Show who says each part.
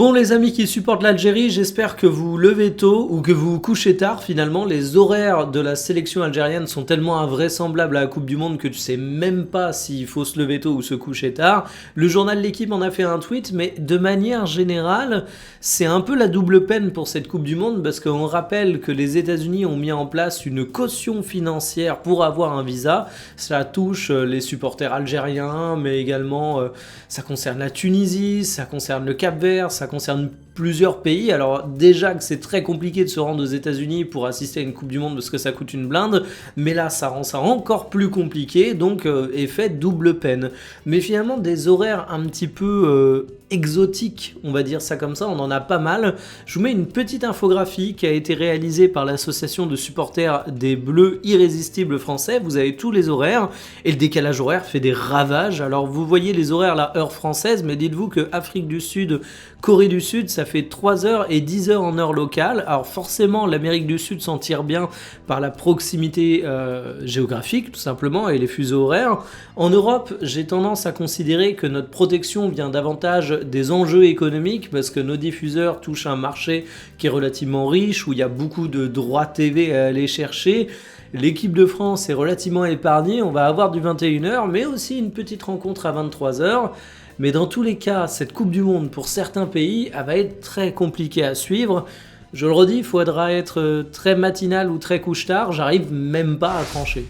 Speaker 1: Bon les amis qui supportent l'Algérie, j'espère que vous levez tôt ou que vous vous couchez tard finalement. Les horaires de la sélection algérienne sont tellement invraisemblables à la Coupe du Monde que tu sais même pas s'il faut se lever tôt ou se coucher tard. Le journal L'Équipe en a fait un tweet, mais de manière générale, c'est un peu la double peine pour cette Coupe du Monde parce qu'on rappelle que les États-Unis ont mis en place une caution financière pour avoir un visa. Cela touche les supporters algériens, mais également ça concerne la Tunisie, ça concerne le Cap-Vert, ça concerne plusieurs pays. Alors déjà que c'est très compliqué de se rendre aux États-Unis pour assister à une Coupe du Monde parce que ça coûte une blinde, mais là ça rend ça encore plus compliqué, donc effet double peine. Mais finalement des horaires un petit peu exotiques, on va dire ça comme ça, on en a pas mal. Je vous mets une petite infographie qui a été réalisée par l'association de supporters des Bleus irrésistibles français. Vous avez tous les horaires et le décalage horaire fait des ravages. Alors vous voyez les horaires là, heure française, mais dites-vous que Afrique du Sud, Corée du Sud, ça fait 3h et 10h en heure locale. Alors forcément, l'Amérique du Sud s'en tire bien par la proximité géographique, tout simplement, et les fuseaux horaires. En Europe, j'ai tendance à considérer que notre protection vient davantage des enjeux économiques, parce que nos diffuseurs touchent un marché qui est relativement riche, où il y a beaucoup de droits TV à aller chercher. L'équipe de France est relativement épargnée, on va avoir du 21h, mais aussi une petite rencontre à 23h. Mais dans tous les cas, cette Coupe du Monde, pour certains pays, elle va être très compliquée à suivre. Je le redis, il faudra être très matinal ou très couche-tard, j'arrive même pas à trancher.